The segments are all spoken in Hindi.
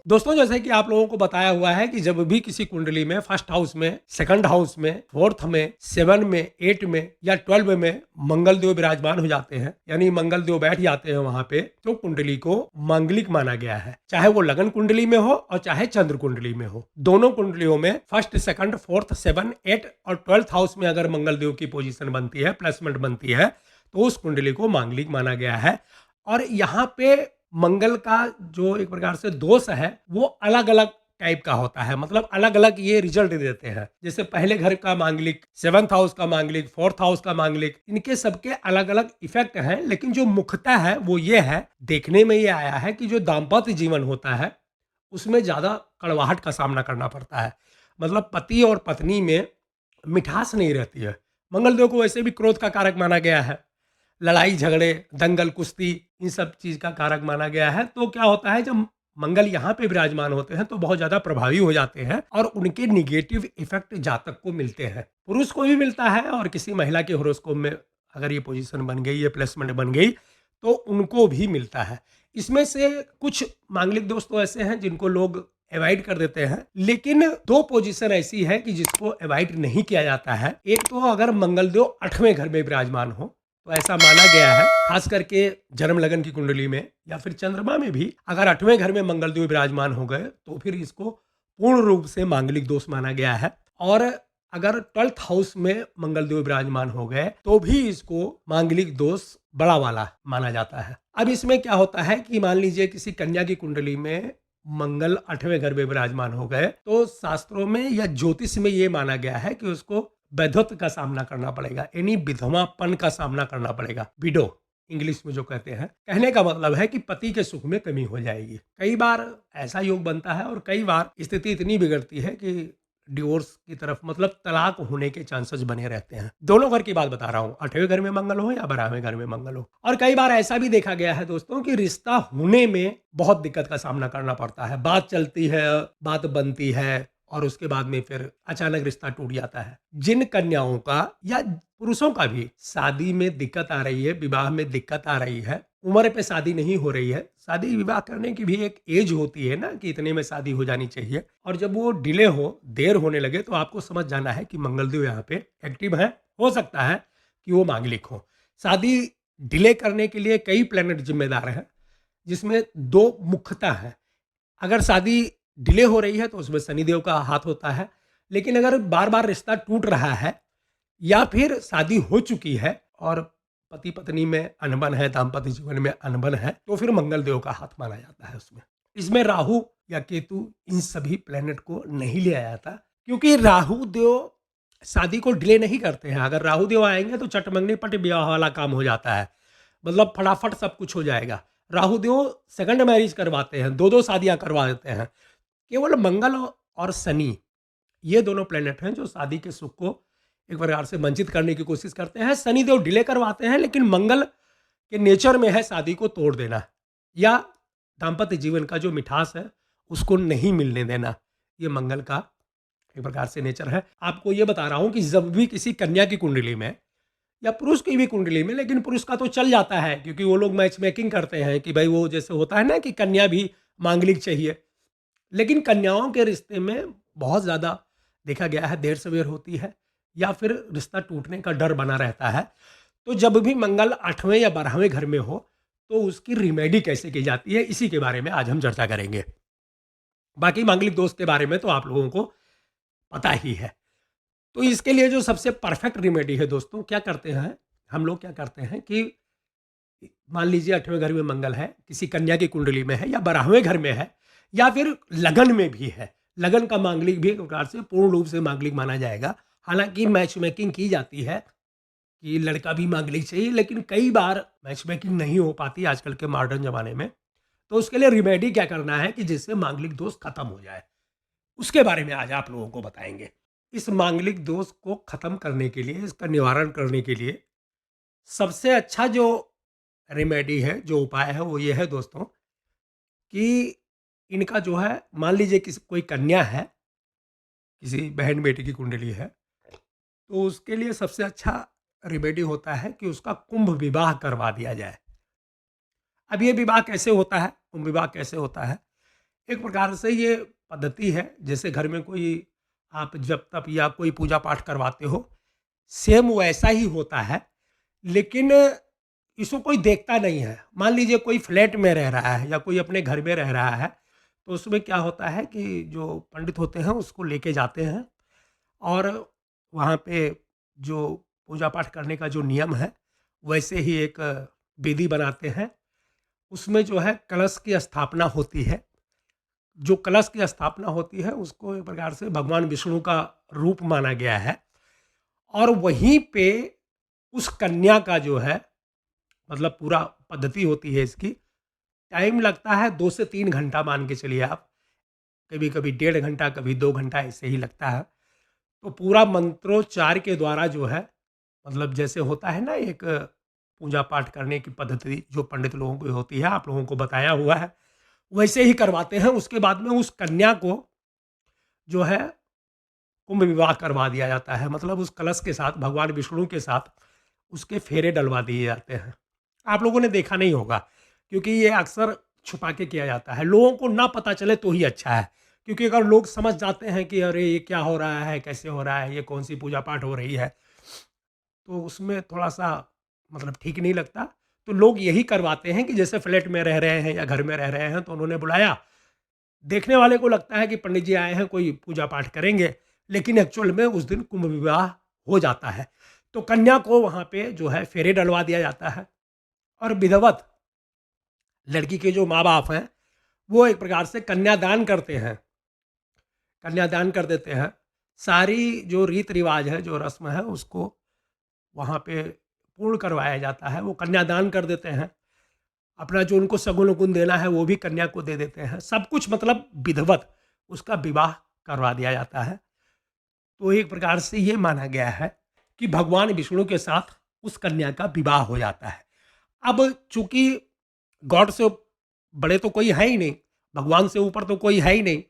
दोस्तों, जैसे कि आप लोगों को बताया हुआ है कि जब भी किसी कुंडली में फर्स्ट हाउस में, सेकंड हाउस में, फोर्थ में, 7 में, 8 में या 12 में मंगल देव विराजमान हो जाते हैं, यानी मंगल देव बैठ जाते हैं वहां पे, तो कुंडली को मांगलिक माना गया है। चाहे वो लगन कुंडली में हो और चाहे चंद्र कुंडली में हो। दोनों कुंडलियों में फर्स्ट, सेकंड, फोर्थ, 7, 8 और 12th हाउस में अगर मंगल देव की पोजीशन बनती है, प्लेसमेंट बनती है, तो उस कुंडली को मांगलिक माना गया है। और यहाँ पे मंगल का जो एक प्रकार से दोष है वो अलग अलग टाइप का होता है, मतलब अलग अलग ये रिजल्ट देते हैं। जैसे पहले घर का मांगलिक, 7th हाउस का मांगलिक, 4th हाउस का मांगलिक, इनके सबके अलग अलग इफेक्ट हैं। लेकिन जो मुख्यतः है वो ये है, देखने में ये आया है कि जो दाम्पत्य जीवन होता है उसमें ज्यादा कड़वाहट का सामना करना पड़ता है। मतलब पति और पत्नी में मिठास नहीं रहती है। मंगलदेव को वैसे भी क्रोध का कारक माना गया है, लड़ाई झगड़े, दंगल कुश्ती, इन सब चीज का कारक माना गया है। तो क्या होता है, जब मंगल यहाँ पे विराजमान होते हैं तो बहुत ज्यादा प्रभावी हो जाते हैं और उनके निगेटिव इफेक्ट जातक को मिलते हैं। पुरुष को भी मिलता है और किसी महिला के होरोस्कोप में अगर ये पोजीशन बन गई, ये प्लेसमेंट बन गई, तो उनको भी मिलता है। इसमें से कुछ मांगलिक दोष तो ऐसे हैं जिनको लोग अवॉइड कर देते हैं, लेकिन 2 पोजीशन ऐसी है कि जिसको अवॉइड नहीं किया जाता है। एक तो अगर मंगलदेव 8वें घर में विराजमान हो, तो ऐसा माना गया है, खास करके जन्म लगन की कुंडली में या फिर चंद्रमा में भी अगर 8वें घर में मंगलदेव विराजमान हो गए तो फिर इसको पूर्ण रूप से मांगलिक दोष माना गया है। और अगर 12th हाउस में मंगलदेव विराजमान हो गए तो भी इसको मांगलिक दोष बड़ा वाला माना जाता है। अब इसमें क्या होता है कि मान लीजिए किसी कन्या की कुंडली में मंगल 8वें घर में विराजमान हो गए, तो शास्त्रों में या ज्योतिष में ये माना गया है कि उसको वैधत्व का सामना करना पड़ेगा, यानी विधवापन का सामना करना पड़ेगा। विडो इंग्लिश में जो कहते हैं, कहने का मतलब है कि पति के सुख में कमी हो जाएगी। कई बार ऐसा योग बनता है और कई बार स्थिति इतनी बिगड़ती है कि डिवोर्स की तरफ, मतलब तलाक होने के चांसेस बने रहते हैं। दोनों घर की बात बता रहा हूँ, 8वें घर में मंगल हो या 12वें घर में मंगल हो। और कई बार ऐसा भी देखा गया है दोस्तों कि रिश्ता होने में बहुत दिक्कत का सामना करना पड़ता है। बात चलती है, बात बनती है और उसके बाद में फिर अचानक रिश्ता टूट जाता है। जिन कन्याओं का या पुरुषों का भी शादी में दिक्कत आ रही है, विवाह में दिक्कत आ रही है, उम्र पे शादी नहीं हो रही है, शादी विवाह करने की भी एक एज होती है ना कि इतने में शादी हो जानी चाहिए, और जब वो डिले हो, देर होने लगे, तो आपको समझ जाना है कि मंगलदेव यहाँ पे एक्टिव है। हो सकता है कि वो मांगलिक हो। शादी डिले करने के लिए कई प्लैनेट जिम्मेदार हैं, जिसमें 2 मुख्यतः है। अगर शादी डिले हो रही है तो उसमें शनिदेव का हाथ होता है। लेकिन अगर बार बार रिश्ता टूट रहा है या फिर शादी हो चुकी है और पति पत्नी में अनबन है, दाम्पत्य जीवन में अनबन है, तो फिर मंगल देव का हाथ माना जाता है उसमें। इसमें राहु या केतु, इन सभी प्लेनेट को नहीं लिया जाता, क्योंकि राहु देव शादी को डिले नहीं करते हैं। अगर राहु देव आएंगे तो चटमंगनी पट ब्याह वाला काम हो जाता है, मतलब फटाफट सब कुछ हो जाएगा। राहु देव सेकंड मैरिज करवाते हैं, 2-2 शादियां करवा देते हैं। केवल मंगल और शनि, ये दोनों प्लेनेट हैं जो शादी के सुख को एक प्रकार से वंचित करने की कोशिश करते हैं। शनिदेव डिले करवाते हैं, लेकिन मंगल के नेचर में है शादी को तोड़ देना या दाम्पत्य जीवन का जो मिठास है उसको नहीं मिलने देना। ये मंगल का एक प्रकार से नेचर है। आपको ये बता रहा हूं कि जब भी किसी कन्या की कुंडली में या पुरुष की भी कुंडली में, लेकिन पुरुष का तो चल जाता है क्योंकि वो लोग मैच मेकिंग करते हैं कि भाई वो जैसे होता है ना कि कन्या भी मांगलिक चाहिए, लेकिन कन्याओं के रिश्ते में बहुत ज़्यादा देखा गया है देर सवेर होती है या फिर रिश्ता टूटने का डर बना रहता है। तो जब भी मंगल 8वें या 12वें घर में हो तो उसकी रिमेडी कैसे की जाती है, इसी के बारे में आज हम चर्चा करेंगे। बाकी मांगलिक दोष के बारे में तो आप लोगों को पता ही है। तो इसके लिए जो सबसे परफेक्ट रिमेडी है दोस्तों, क्या करते हैं हम लोग, क्या करते हैं कि मान लीजिए 8वें घर में मंगल है, किसी कन्या की कुंडली में है या 12वें घर में है या फिर लगन में भी है। लगन का मांगलिक भी एक प्रकार से पूर्ण रूप से मांगलिक माना जाएगा। हालांकि मैच मेकिंग की जाती है कि लड़का भी मांगलिक चाहिए, लेकिन कई बार मैच मेकिंग नहीं हो पाती आजकल के मॉडर्न जमाने में। तो उसके लिए रिमेडी क्या करना है कि जिससे मांगलिक दोष खत्म हो जाए, उसके बारे में आज आप लोगों को बताएंगे। इस मांगलिक दोष को खत्म करने के लिए, इसका निवारण करने के लिए सबसे अच्छा जो रेमेडी है, जो उपाय है, वो ये है दोस्तों कि इनका जो है, मान लीजिए किसी कोई कन्या है, किसी बहन बेटी की कुंडली है, तो उसके लिए सबसे अच्छा रेमेडी होता है कि उसका कुंभ विवाह करवा दिया जाए। अब ये विवाह कैसे होता है, कुंभ विवाह कैसे होता है, एक प्रकार से ये पद्धति है, जैसे घर में कोई आप जब तप या कोई पूजा पाठ करवाते हो, सेम वैसा ही होता है, लेकिन इसको कोई देखता नहीं है। मान लीजिए कोई फ्लैट में रह रहा है या कोई अपने घर में रह रहा है, तो उसमें क्या होता है कि जो पंडित होते हैं उसको लेके जाते हैं और वहाँ पे जो पूजा पाठ करने का जो नियम है, वैसे ही एक वेदी बनाते हैं। उसमें जो है कलश की स्थापना होती है। जो कलश की स्थापना होती है उसको एक प्रकार से भगवान विष्णु का रूप माना गया है, और वहीं पे उस कन्या का जो है, मतलब पूरा पद्धति होती है इसकी, टाइम लगता है 2 से 3 घंटा मान के चलिए आप, कभी कभी 1.5 घंटा, कभी 2 घंटा ऐसे ही लगता है। तो पूरा मंत्रोच्चार के द्वारा जो है, मतलब जैसे होता है ना एक पूजा पाठ करने की पद्धति जो पंडित लोगों को होती है, आप लोगों को बताया हुआ है, वैसे ही करवाते हैं। उसके बाद में उस कन्या को जो है कुंभ विवाह करवा दिया जाता है, मतलब उस कलश के साथ, भगवान विष्णु के साथ उसके फेरे डलवा दिए जाते हैं। आप लोगों ने देखा नहीं होगा, क्योंकि ये अक्सर छुपा के किया जाता है, लोगों को ना पता चले तो ही अच्छा है। क्योंकि अगर लोग समझ जाते हैं कि अरे ये क्या हो रहा है, कैसे हो रहा है, ये कौन सी पूजा पाठ हो रही है, तो उसमें थोड़ा सा मतलब ठीक नहीं लगता। तो लोग यही करवाते हैं कि जैसे फ्लैट में रह रहे हैं या घर में रह रहे हैं, तो उन्होंने बुलाया, देखने वाले को लगता है कि पंडित जी आए हैं, कोई पूजा पाठ करेंगे, लेकिन एक्चुअल में उस दिन कुंभ विवाह हो जाता है। तो कन्या को वहाँ पे जो है फेरे डलवा दिया जाता है, और विधिवत लड़की के जो माँ बाप हैं वो एक प्रकार से कन्यादान करते हैं, कन्यादान कर देते हैं। सारी जो रीत रिवाज है, जो रस्म है, उसको वहाँ पे पूर्ण करवाया जाता है। वो कन्यादान कर देते हैं, अपना जो उनको सगुन उगुन देना है वो भी कन्या को दे देते हैं, सब कुछ मतलब विधिवत उसका विवाह करवा दिया जाता है। तो एक प्रकार से ये माना गया है कि भगवान विष्णु के साथ उस कन्या का विवाह हो जाता है। अब चूंकि गॉड से बड़े तो कोई है ही नहीं, भगवान से ऊपर तो कोई है ही नहीं,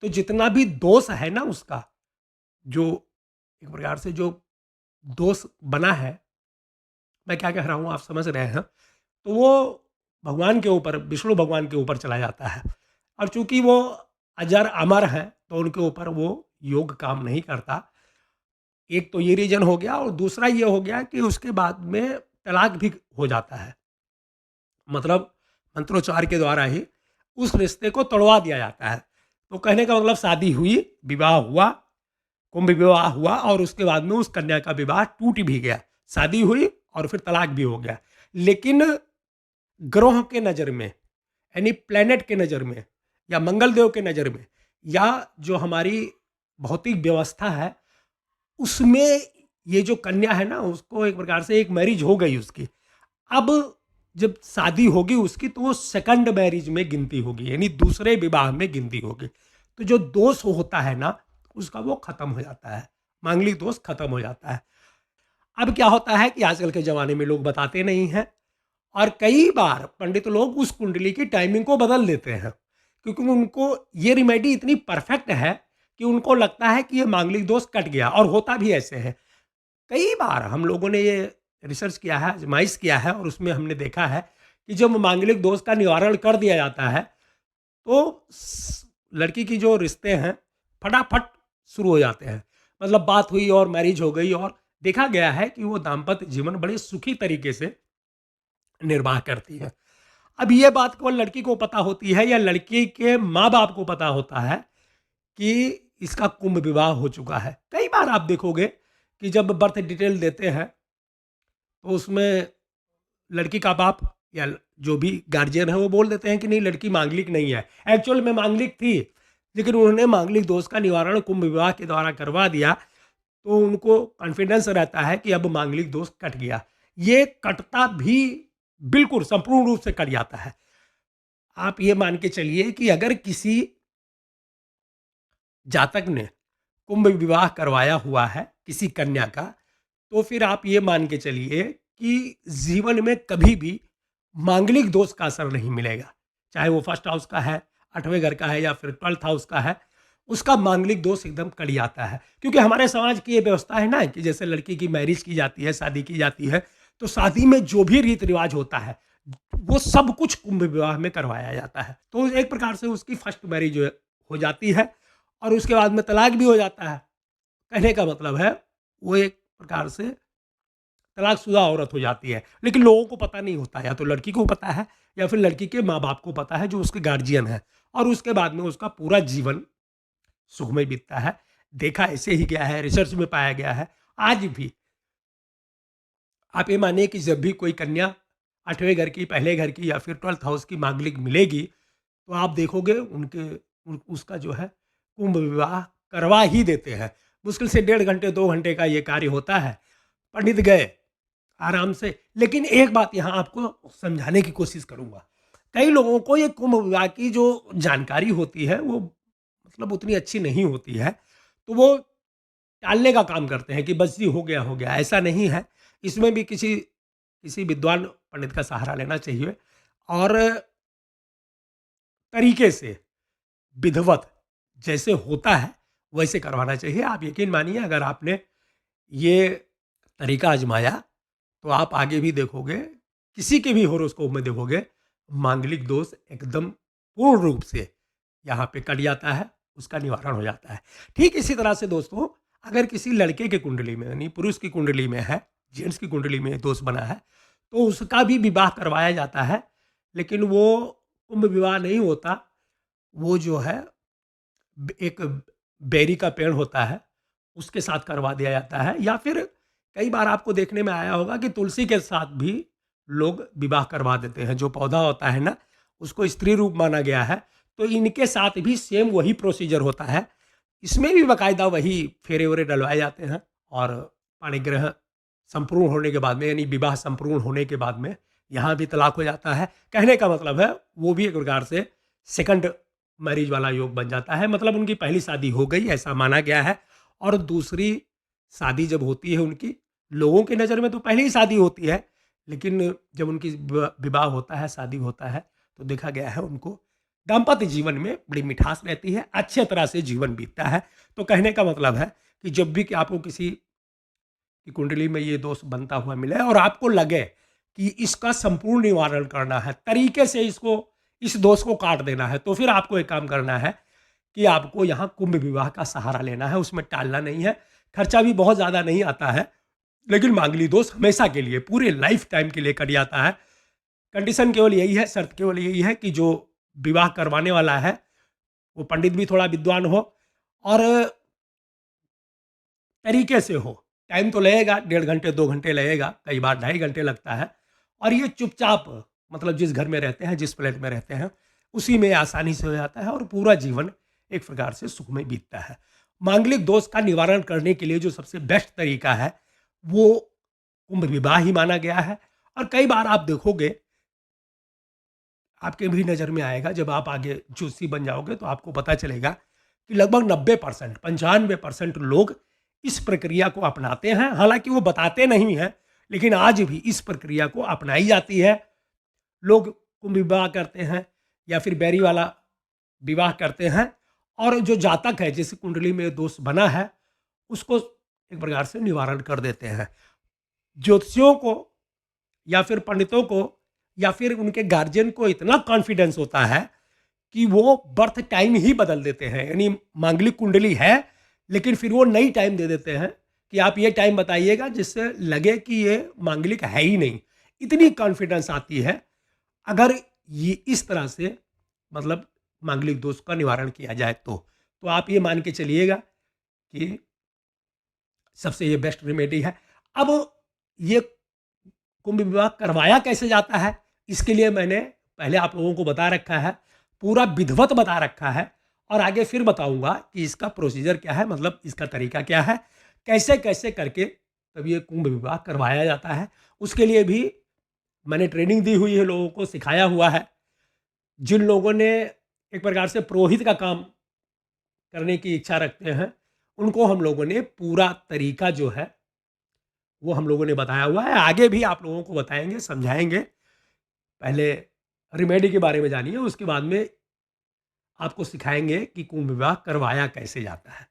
तो जितना भी दोष है ना उसका, जो एक प्रकार से जो दोष बना है, मैं क्या कह रहा हूँ आप समझ रहे हैं, तो वो भगवान के ऊपर, विष्णु भगवान के ऊपर चला जाता है। और चूंकि वो अजर अमर हैं, तो उनके ऊपर वो योग काम नहीं करता। एक तो ये रीजन हो गया, और दूसरा ये हो गया कि उसके बाद में तलाक भी हो जाता है, मतलब मंत्रोच्चार के द्वारा ही उस रिश्ते को तोड़वा दिया जाता है। तो कहने का मतलब शादी हुई, विवाह हुआ, कुंभ विवाह हुआ, और उसके बाद में उस कन्या का विवाह टूट भी गया। शादी हुई और फिर तलाक भी हो गया। लेकिन ग्रह के नज़र में, यानी प्लेनेट के नज़र में, या मंगल देव के नज़र में, या जो हमारी भौतिक व्यवस्था है, उसमें ये जो कन्या है ना, उसको एक प्रकार से एक मैरिज हो गई उसकी। अब जब शादी होगी उसकी, तो वो सेकंड मैरिज में गिनती होगी, यानी दूसरे विवाह में गिनती होगी। तो जो दोष होता है ना उसका, वो खत्म हो जाता है, मांगलिक दोष खत्म हो जाता है। अब क्या होता है कि आजकल के ज़माने में लोग बताते नहीं हैं, और कई बार पंडित लोग उस कुंडली की टाइमिंग को बदल देते हैं, क्योंकि उनको ये रिमेडी इतनी परफेक्ट है कि उनको लगता है कि ये मांगलिक दोष कट गया, और होता भी ऐसे है। कई बार हम लोगों ने ये रिसर्च किया है, आजमाइश किया है, और उसमें हमने देखा है कि जब मांगलिक दोष का निवारण कर दिया जाता है, तो लड़की की जो रिश्ते हैं फटाफट शुरू हो जाते हैं। मतलब बात हुई और मैरिज हो गई, और देखा गया है कि वो दाम्पत्य जीवन बड़े सुखी तरीके से निर्वाह करती है। अब ये बात केवल लड़की को पता होती है, या लड़की के माँ बाप को पता होता है कि इसका कुंभ विवाह हो चुका है। कई बार आप देखोगे कि जब बर्थ डिटेल देते हैं, तो उसमें लड़की का बाप या जो भी गार्जियन है वो बोल देते हैं कि नहीं, लड़की मांगलिक नहीं है, एक्चुअल में मांगलिक थी, लेकिन उन्होंने मांगलिक दोष का निवारण कुंभ विवाह के द्वारा करवा दिया, तो उनको कॉन्फिडेंस रहता है कि अब मांगलिक दोष कट गया। ये कटता भी बिल्कुल संपूर्ण रूप से कट जाता है। आप ये मान के चलिए कि अगर किसी जातक ने कुंभ विवाह करवाया हुआ है किसी कन्या का, तो फिर आप ये मान के चलिए कि जीवन में कभी भी मांगलिक दोष का असर नहीं मिलेगा। चाहे वो फर्स्ट हाउस का है, 8वें घर का है, या फिर 12th हाउस का है, उसका मांगलिक दोष एकदम कट जाता है। क्योंकि हमारे समाज की ये व्यवस्था है ना कि जैसे लड़की की मैरिज की जाती है, शादी की जाती है, तो शादी में जो भी रीत रिवाज होता है, वो सब कुछ कुंभ विवाह में करवाया जाता है। तो एक प्रकार से उसकी फर्स्ट मैरिज हो जाती है और उसके बाद में तलाक भी हो जाता है। कहने का मतलब है वो एक प्रकार से तलाकशुदा औरत हो जाती है, लेकिन लोगों को पता नहीं होता, या तो लड़की को पता है या फिर लड़की के माँ बाप को पता है जो उसके गार्जियन है, और उसके बाद में उसका पूरा जीवन सुखमय बीतता है। देखा ऐसे ही गया है, रिसर्च में पाया गया है। आज भी आप ये मानिए कि जब भी कोई कन्या 8वें घर की, पहले घर की या फिर 12th हाउस की मांगलिक मिलेगी, तो आप देखोगे उसका जो है कुंभ विवाह करवा ही देते हैं। मुश्किल से 1.5 घंटे 2 घंटे का ये कार्य होता है। पंडित गए आराम से। लेकिन एक बात यहाँ आपको समझाने की कोशिश करूंगा। कई लोगों को ये कुंभ विवाह की जो जानकारी होती है वो मतलब उतनी अच्छी नहीं होती है, तो वो टालने का काम करते हैं कि बस जी हो गया। ऐसा नहीं है। इसमें भी किसी विद्वान पंडित का सहारा लेना चाहिए और तरीके से विधिवत जैसे होता है वैसे करवाना चाहिए। आप यकीन मानिए, अगर आपने ये तरीका आजमाया तो आप आगे भी देखोगे, किसी के भी होरोस्कोप में देखोगे, मांगलिक दोष एकदम पूर्ण रूप से यहाँ पे कट जाता है, उसका निवारण हो जाता है। ठीक इसी तरह से दोस्तों, अगर किसी लड़के के कुंडली में यानी पुरुष की कुंडली में है, जेंट्स की कुंडली में दोष बना है, तो उसका भी विवाह करवाया जाता है। लेकिन वो कुंभ विवाह नहीं होता, वो जो है एक बेरी का पेड़ होता है उसके साथ करवा दिया जाता है। या फिर कई बार आपको देखने में आया होगा कि तुलसी के साथ भी लोग विवाह करवा देते हैं। जो पौधा होता है ना, उसको स्त्री रूप माना गया है, तो इनके साथ भी सेम वही प्रोसीजर होता है। इसमें भी बाकायदा वही फेरे वेरे डलवाए जाते हैं और पाणिग्रह संपूर्ण होने के बाद में यानी विवाह संपूर्ण होने के बाद में यहाँ भी तलाक हो जाता है। कहने का मतलब है वो भी एक प्रकार से सेकंड मैरिज वाला योग बन जाता है। मतलब उनकी पहली शादी हो गई ऐसा माना गया है, और दूसरी शादी जब होती है उनकी, लोगों की नज़र में तो पहले ही शादी होती है, लेकिन जब उनकी विवाह होता है, शादी होता है, तो देखा गया है उनको दाम्पत्य जीवन में बड़ी मिठास रहती है, अच्छे तरह से जीवन बीतता है। तो कहने का मतलब है कि जब भी कि आपको किसी की कुंडली में ये दोष बनता हुआ मिले और आपको लगे कि इसका संपूर्ण निवारण करना है, तरीके से इस दोष को काट देना है, तो फिर आपको एक काम करना है कि आपको यहाँ कुंभ विवाह का सहारा लेना है। उसमें टालना नहीं है। खर्चा भी बहुत ज़्यादा नहीं आता है, लेकिन मांगलिक दोष हमेशा के लिए, पूरे लाइफ टाइम के लिए कट जाता है। कंडीशन केवल यही है, शर्त केवल यही है कि जो विवाह करवाने वाला है वो पंडित भी थोड़ा विद्वान हो और तरीके से हो। टाइम तो लगेगा, 1.5 घंटे 2 घंटे लगेगा, कई बार 2.5 घंटे लगता है। और ये चुपचाप मतलब जिस घर में रहते हैं, जिस फ्लैट में रहते हैं, उसी में आसानी से हो जाता है और पूरा जीवन एक प्रकार से सुखमय बीतता है। मांगलिक दोष का निवारण करने के लिए जो सबसे बेस्ट तरीका है वो कुंभ विवाह ही माना गया है। और कई बार आप देखोगे, आपके भी नज़र में आएगा, जब आप आगे ज्योतिषी बन जाओगे तो आपको पता चलेगा कि लगभग 90% 95% लोग इस प्रक्रिया को अपनाते हैं। हालांकि वो बताते नहीं हैं, लेकिन आज भी इस प्रक्रिया को अपनाई जाती है। लोग कुंभ विवाह करते हैं या फिर बैरी वाला विवाह करते हैं, और जो जातक है जिस कुंडली में दोष बना है उसको एक प्रकार से निवारण कर देते हैं। ज्योतिषियों को या फिर पंडितों को या फिर उनके गार्जियन को इतना कॉन्फिडेंस होता है कि वो बर्थ टाइम ही बदल देते हैं। यानी मांगलिक कुंडली है, लेकिन फिर वो नई टाइम दे देते हैं कि आप ये टाइम बताइएगा जिससे लगे कि ये मांगलिक है ही नहीं। इतनी कॉन्फिडेंस आती है अगर ये इस तरह से मतलब मांगलिक दोष का निवारण किया जाए तो आप ये मान के चलिएगा कि सबसे ये बेस्ट रेमेडी है। अब ये कुंभ विवाह करवाया कैसे जाता है, इसके लिए मैंने पहले आप लोगों को बता रखा है, पूरा विधिवत बता रखा है, और आगे फिर बताऊंगा कि इसका प्रोसीजर क्या है, मतलब इसका तरीका क्या है, कैसे कैसे करके तब ये कुंभ विवाह करवाया जाता है। उसके लिए भी मैंने ट्रेनिंग दी हुई है, लोगों को सिखाया हुआ है। जिन लोगों ने एक प्रकार से पुरोहित का काम करने की इच्छा रखते हैं, उनको हम लोगों ने पूरा तरीका जो है वो हम लोगों ने बताया हुआ है। आगे भी आप लोगों को बताएंगे, समझाएंगे। पहले रेमेडी के बारे में जानिए, उसके बाद में आपको सिखाएंगे कि कुंभ विवाह करवाया कैसे जाता है।